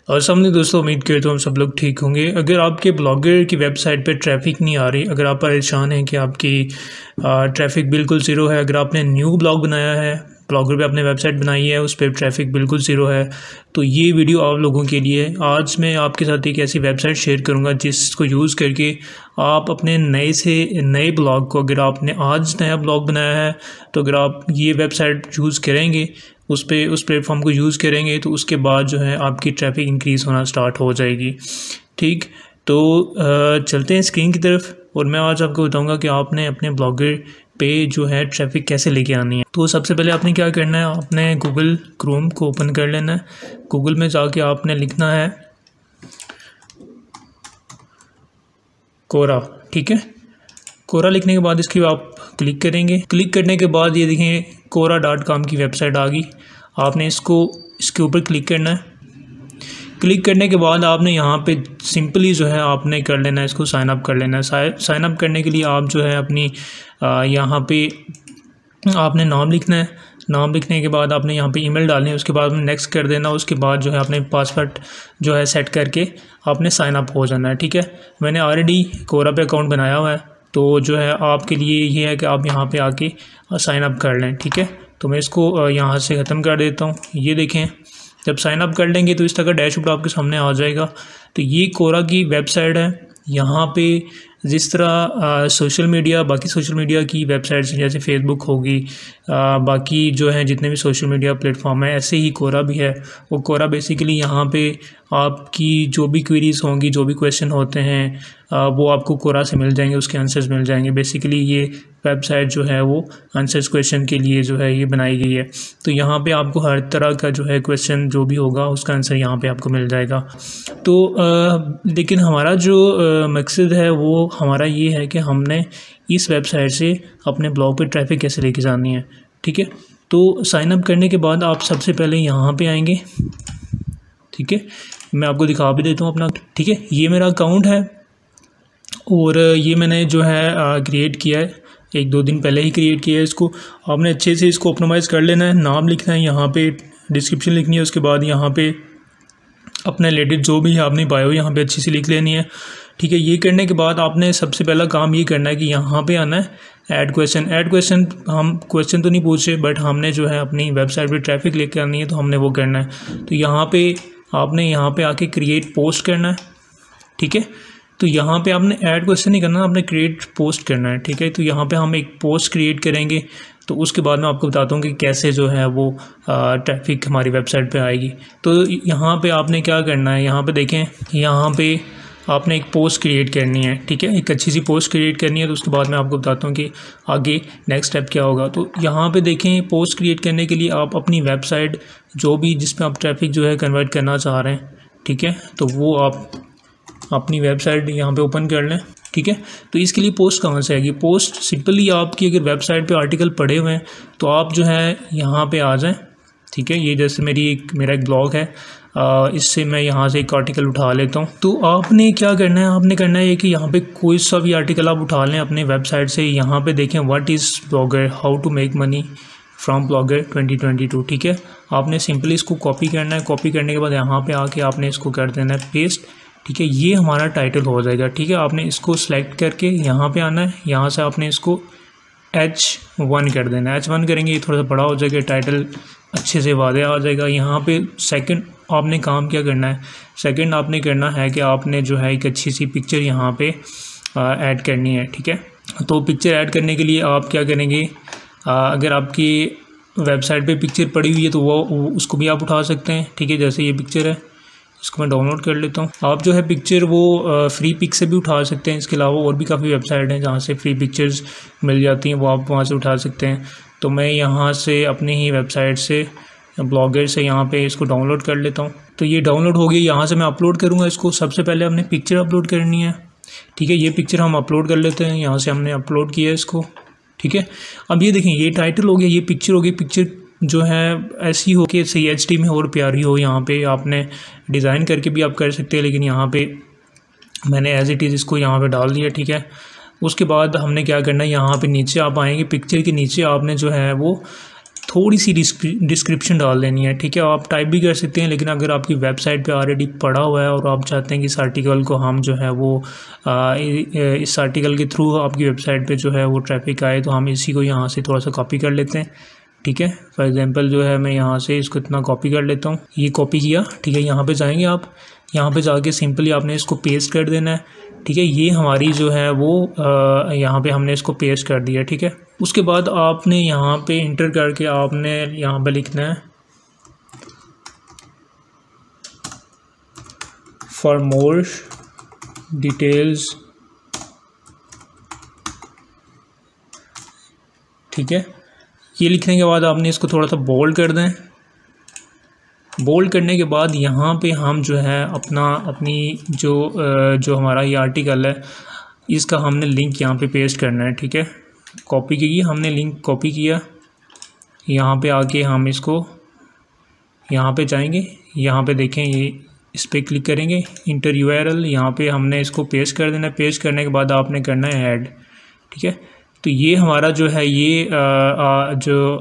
और सामने दोस्तों, उम्मीद करता हूँ हम सब लोग ठीक होंगे। अगर आपके ब्लॉगर की वेबसाइट पे ट्रैफिक नहीं आ रही, अगर आप परेशान हैं कि आपकी ट्रैफिक बिल्कुल ज़ीरो है, अगर आपने न्यू ब्लॉग बनाया है, ब्लॉगर पे आपने वेबसाइट बनाई है, उस पर ट्रैफिक बिल्कुल ज़ीरो है, तो ये वीडियो आप लोगों के लिए। आज मैं आपके साथ एक ऐसी वेबसाइट शेयर करूँगा जिसको यूज़ करके आप अपने नए से नए ब्लॉग को, अगर आपने आज नया ब्लॉग बनाया है तो अगर आप ये वेबसाइट यूज़ करेंगे, उस प्लेटफॉर्म को यूज़ करेंगे, तो उसके बाद जो है आपकी ट्रैफिक इंक्रीज़ होना स्टार्ट हो जाएगी। ठीक, तो चलते हैं स्क्रीन की तरफ और मैं आज आपको बताऊंगा कि आपने अपने ब्लॉगर पे जो है ट्रैफिक कैसे लेके आनी है। तो सबसे पहले आपने क्या करना है, आपने गूगल क्रोम को ओपन कर लेना है। गूगल में जाके आपने लिखना है कोरा। ठीक है, कोरा लिखने के बाद इसकी आप क्लिक करेंगे। क्लिक करने के बाद ये देखें Quora.com की वेबसाइट आ गई। आपने इसके ऊपर क्लिक करना है। क्लिक करने के बाद आपने यहाँ पे सिंपली जो है आपने कर लेना है, इसको साइन अप कर लेना है। साइन अप करने के लिए आप जो है अपनी यहाँ पे आपने नाम लिखना है। नाम लिखने के बाद आपने यहाँ पे ईमेल डालनी है, उसके बाद में नेक्स्ट कर देना। उसके बाद जो है अपने पासवर्ड जो है सेट करके आपने साइन अप हो जाना है। ठीक है, मैंने ऑलरेडी कोरा पे अकाउंट बनाया हुआ है, तो जो है आपके लिए ये है कि आप यहाँ पे आके साइन अप कर लें। ठीक है, तो मैं इसको यहाँ से ख़त्म कर देता हूँ। ये देखें, जब साइन अप कर लेंगे तो इस तरह का डैशबोर्ड आपके सामने आ जाएगा। तो ये कोरा की वेबसाइट है। यहाँ पे जिस तरह सोशल मीडिया, बाकी सोशल मीडिया की वेबसाइट्स जैसे फेसबुक होगी, बाकी जो है जितने भी सोशल मीडिया प्लेटफॉर्म है, ऐसे ही कोरा भी है। वो कोरा बेसिकली यहाँ पे आपकी जो भी क्वेरीज होंगी, जो भी क्वेश्चन होते हैं, वो आपको कोरा से मिल जाएंगे, उसके आंसर्स मिल जाएंगे। बेसिकली ये वेबसाइट जो है वो आंसर्स क्वेश्चन के लिए जो है ये बनाई गई है। तो यहाँ पे आपको हर तरह का जो है क्वेश्चन जो भी होगा उसका आंसर यहाँ पे आपको मिल जाएगा। तो लेकिन हमारा जो मकसद है वो हमारा ये है कि हमने इस वेबसाइट से अपने ब्लॉग पे ट्रैफिक कैसे लेके जानी है। ठीक है, तो साइन अप करने के बाद आप सबसे पहले यहाँ पे आएंगे। ठीक है, मैं आपको दिखा भी देता हूँ अपना। ठीक है, ये मेरा अकाउंट है और ये मैंने जो है क्रिएट किया है, 1-2 दिन पहले ही क्रिएट किया है। इसको आपने अच्छे से इसको ऑप्टिमाइज़ कर लेना है। नाम लिखना है, यहाँ पे डिस्क्रिप्शन लिखनी है, उसके बाद यहाँ पे अपने रिलेटेड जो भी है आपने बायो यहाँ पे अच्छी सी लिख लेनी है। ठीक है, ये करने के बाद आपने सबसे पहला काम ये करना है कि यहाँ पे आना है ऐड क्वेश्चन। हम क्वेश्चन तो नहीं पूछे, बट हमने जो है अपनी वेबसाइट पे ट्रैफिक लेके आनी है, तो हमने वो करना है। तो यहाँ पे आपने यहाँ पे आके क्रिएट पोस्ट करना है। ठीक है, तो यहाँ पे आपने ऐड क्वेश्चन नहीं करना, आपने क्रिएट पोस्ट करना है। ठीक है, तो यहाँ पे हम एक पोस्ट क्रिएट करेंगे, तो उसके बाद मैं आपको बताता हूँ कि कैसे जो है वो ट्रैफिक हमारी वेबसाइट पे आएगी। तो यहाँ पे आपने क्या करना है, यहाँ पे देखें, यहाँ पे आपने एक पोस्ट क्रिएट करनी है। ठीक है, एक अच्छी सी पोस्ट क्रिएट करनी है। तो उसके बाद मैं आपको बताता हूँ कि आगे नेक्स्ट स्टेप क्या होगा। तो यहाँ पे देखें, पोस्ट क्रिएट करने के लिए आप अपनी वेबसाइट जो भी जिसमें आप ट्रैफिक जो है कन्वर्ट करना चाह रहे हैं, ठीक है, तो वो आप अपनी वेबसाइट यहाँ पे ओपन कर लें। ठीक है, तो इसके लिए पोस्ट कहाँ से आएगी? पोस्ट सिंपली आपकी अगर वेबसाइट पे आर्टिकल पड़े हुए हैं तो आप जो है यहाँ पे आ जाएं। ठीक है, ये जैसे मेरा एक ब्लॉग है, इससे मैं यहाँ से एक आर्टिकल उठा लेता हूँ। तो आपने क्या करना है, आपने करना है कि यहाँ पे कोई सा भी आर्टिकल आप उठा लें अपने वेबसाइट से। यहाँ पे देखें what is blogger, how to make money from blogger 2022। ठीक है, आपने सिंपली इसको कॉपी करना है। कॉपी करने के बाद यहाँ पे आके आपने इसको कर देना है पेस्ट। ठीक है, ये हमारा टाइटल हो जाएगा। ठीक है, आपने इसको सेलेक्ट करके यहाँ पे आना है, यहाँ से आपने इसको H1 कर देना है। H1 करेंगे, ये थोड़ा सा बड़ा हो जाएगा, टाइटल अच्छे से वाज़ेह आ जाएगा। यहाँ पे सेकंड आपने काम क्या करना है, सेकंड आपने करना है कि आपने जो है एक अच्छी सी पिक्चर यहाँ पे ऐड करनी है। ठीक है, तो पिक्चर ऐड करने के लिए आप क्या करेंगे, अगर आपकी वेबसाइट पे पिक्चर पड़ी हुई है तो वो उसको भी आप उठा सकते हैं। ठीक है, जैसे ये पिक्चर है, इसको मैं डाउनलोड कर लेता हूँ। आप जो है पिक्चर वो फ्री पिक से भी उठा सकते हैं। इसके अलावा और भी काफ़ी वेबसाइट हैं जहाँ से फ्री पिक्चर्स मिल जाती हैं, वो आप वहाँ से उठा सकते हैं। तो मैं यहाँ से अपनी ही वेबसाइट से ब्लॉगर से यहाँ पे इसको डाउनलोड कर लेता हूँ। तो ये डाउनलोड हो गई, यहाँ से मैं अपलोड करूँगा इसको। सबसे पहले हमने पिक्चर अपलोड करनी है। ठीक है, ये पिक्चर हम अपलोड कर लेते हैं, यहाँ से हमने अपलोड किया है इसको। ठीक है, अब ये देखें, ये टाइटल हो गया, ये पिक्चर हो गई। पिक्चर जो है ऐसी हो कि सही HD में और प्यारी हो। यहाँ पे आपने डिज़ाइन करके भी आप कर सकते हैं, लेकिन यहाँ पे मैंने एज इट इज़ इसको यहाँ पे डाल दिया। ठीक है, उसके बाद हमने क्या करना है, यहाँ पे नीचे आप आएंगे, पिक्चर के नीचे आपने जो है वो थोड़ी सी डिस्क्रिप्शन डाल देनी है, ठीक है। आप टाइप भी कर सकते हैं, लेकिन अगर आपकी वेबसाइट पे ऑलरेडी पड़ा हुआ है और आप चाहते हैं कि इस आर्टिकल को हम जो है वो इस आर्टिकल के थ्रू आपकी वेबसाइट पे जो है वो ट्रैफिक आए, तो हम इसी को यहाँ से थोड़ा सा कॉपी कर लेते हैं, ठीक है। फॉर एग्जांपल जो है मैं यहाँ से इसको इतना कॉपी कर लेता हूँ, ये कॉपी किया, ठीक है। यहाँ पे जाएंगे आप, यहाँ पे जाके सिंपली आपने इसको पेस्ट कर देना है, ठीक है। ये हमारी जो है वो यहाँ पे हमने इसको पेस्ट कर दिया, ठीक है। उसके बाद आपने यहाँ पे इंटर करके आपने यहाँ पे लिखना है फॉर मोर डिटेल्स, ठीक है। ये लिखने के बाद आपने इसको थोड़ा सा बोल्ड कर दें। बोल्ड करने के बाद यहाँ पे हम जो है अपनी जो हमारा ये आर्टिकल है इसका हमने लिंक यहाँ पे पेस्ट करना है, ठीक है। कॉपी की हमने लिंक कॉपी किया, यहाँ पे आके हम इसको यहाँ पे जाएंगे, यहाँ पे देखें ये इस पर क्लिक करेंगे, इंटर URL, यहाँ पे हमने इसको पेस्ट कर देना है। पेस्ट करने के बाद आपने करना है ऐड, ठीक है। तो ये हमारा जो है ये जो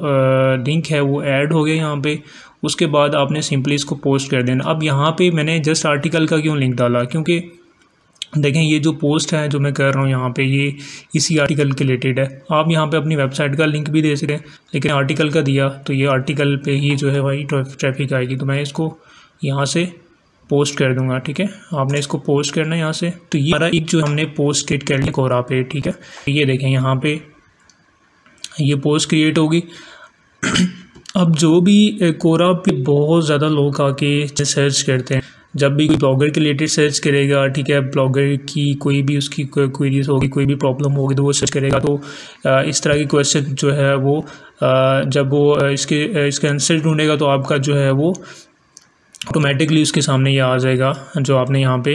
लिंक है वो ऐड हो गया यहाँ पे। उसके बाद आपने सिंपली इसको पोस्ट कर देना। अब यहाँ पे मैंने जस्ट आर्टिकल का क्यों लिंक डाला, क्योंकि देखें ये जो पोस्ट है जो मैं कर रहा हूँ यहाँ पे ये इसी आर्टिकल के रिलेटेड है। आप यहाँ पे अपनी वेबसाइट का लिंक भी दे सकते हैं, लेकिन आर्टिकल का दिया तो ये आर्टिकल पे ही जो है वही ट्रैफिक आएगी। तो मैं इसको यहाँ से पोस्ट कर दूंगा, ठीक है। आपने इसको पोस्ट करना है यहाँ से। तो ये हमारा एक जो हमने पोस्ट क्रिएट कर लिया कोरा पे, ठीक है। ये देखें यहाँ पे ये पोस्ट क्रिएट होगी। अब जो भी कोरा पे बहुत ज़्यादा लोग आके सर्च करते हैं, जब भी कोई ब्लॉगर के रिलेटेड सर्च करेगा, ठीक है, ब्लॉगर की कोई भी उसकी क्वेरीज होगी, कोई भी प्रॉब्लम होगी तो वो सर्च करेगा। तो इस तरह की क्वेश्चन जो है वो जब वो इसके आंसर ढूंढेगा तो आपका जो है वो ऑटोमेटिकली उसके सामने ये आ जाएगा जो आपने यहाँ पे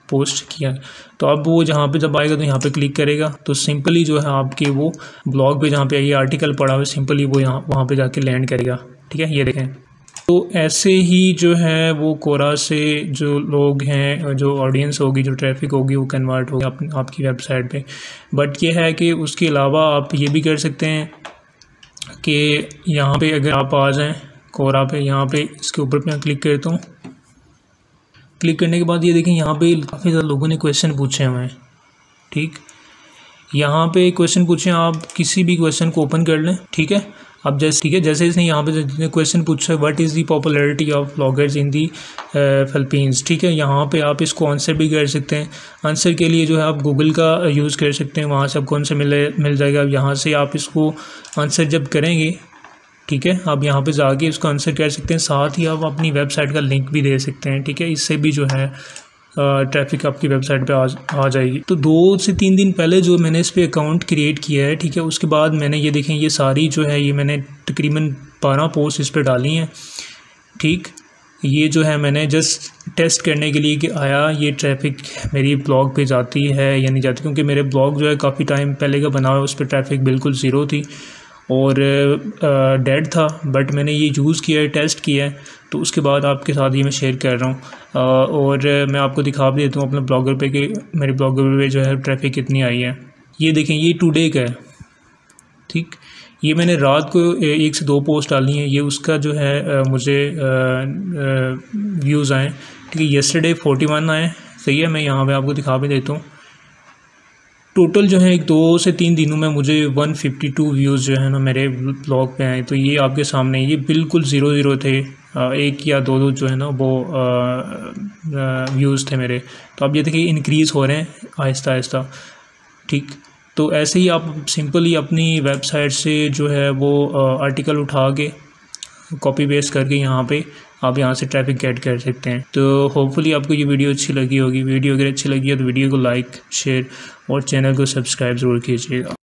पोस्ट किया। तो अब वो जहाँ पे जब आएगा तो यहाँ पे क्लिक करेगा तो सिंपली जो है आपके वो ब्लॉग पे जहाँ पे ये आर्टिकल पड़ा हुआ सिंपली वो वहाँ पे जाके लैंड करेगा, ठीक है। ये देखें, तो ऐसे ही जो है वो कोरा से जो लोग हैं, जो ऑडियंस होगी, जो ट्रैफिक होगी वो कन्वर्ट होगी आपकी वेबसाइट पे। बट ये है कि उसके अलावा आप ये भी कर सकते हैं कि यहाँ पे अगर आप आ जाएँ कोरा पे, यहाँ पे इसके ऊपर मैं क्लिक करता हूँ। क्लिक करने के बाद ये देखें यहाँ पे काफ़ी ज़्यादा लोगों ने क्वेश्चन पूछे हुए हैं, ठीक। यहाँ पे क्वेश्चन पूछे, आप किसी भी क्वेश्चन को ओपन कर लें, ठीक है। अब जैसे इसने यहाँ पे क्वेश्चन पूछा है what is the popularity of bloggers in the Philippines, ठीक है। यहाँ पे आप इसको आंसर भी कर सकते हैं। आंसर के लिए जो है आप गूगल का यूज़ कर सकते हैं, वहाँ से आपको आंसर मिल जाएगा। यहाँ से आप इसको आंसर जब करेंगे, ठीक है, आप यहाँ पे जाके इसको आंसर कर सकते हैं। साथ ही आप अपनी वेबसाइट का लिंक भी दे सकते हैं, ठीक है। इससे भी जो है ट्रैफिक आपकी वेबसाइट पे आ जाएगी। तो 2 से 3 दिन पहले जो मैंने इस पे अकाउंट क्रिएट किया है, ठीक है, उसके बाद मैंने ये देखें ये सारी जो है ये मैंने तकरीबन 12 पोस्ट इस पे डाली हैं, ठीक। ये जो है मैंने जस्ट टेस्ट करने के लिए कि आया ये ट्रैफिक मेरी ब्लॉग पे जाती है या नहीं जाती, क्योंकि मेरे ब्लॉग जो है काफ़ी टाइम पहले का बना हुआ है, उस पर ट्रैफिक बिल्कुल ज़ीरो थी और डेड था। बट मैंने ये यूज़ किया है, टेस्ट किया है, तो उसके बाद आपके साथ ये मैं शेयर कर रहा हूँ। और मैं आपको दिखा भी देता हूँ अपने ब्लॉगर पे कि मेरे ब्लॉगर पे जो है ट्रैफिक कितनी आई है। ये देखें ये टुडे का है, ठीक। ये मैंने रात को 1 से 2 पोस्ट डाली हैं, ये उसका जो है मुझे व्यूज़ आए, ठीक है। येस्टरडे 41 आए, सही है। मैं यहाँ पे आपको दिखा भी देता हूँ। टोटल जो है 2 से 3 दिनों में मुझे 152 व्यूज़ जो है ना मेरे ब्लॉग पे आए। तो ये आपके सामने ये बिल्कुल 0 थे, 1 या 2 जो है ना वो व्यूज़ थे मेरे। तो अब ये देखिए इंक्रीज़ हो रहे हैं आहिस्ता आहिस्ता, ठीक। तो ऐसे ही आप सिंपली अपनी वेबसाइट से जो है वो आर्टिकल उठा के कॉपी पेस्ट करके यहाँ पे आप यहाँ से ट्रैफिक गेट कर सकते हैं। तो होपफुली आपको ये वीडियो अच्छी लगी होगी। वीडियो अगर अच्छी लगी है तो वीडियो को लाइक, शेयर और चैनल को सब्सक्राइब ज़रूर कीजिएगा।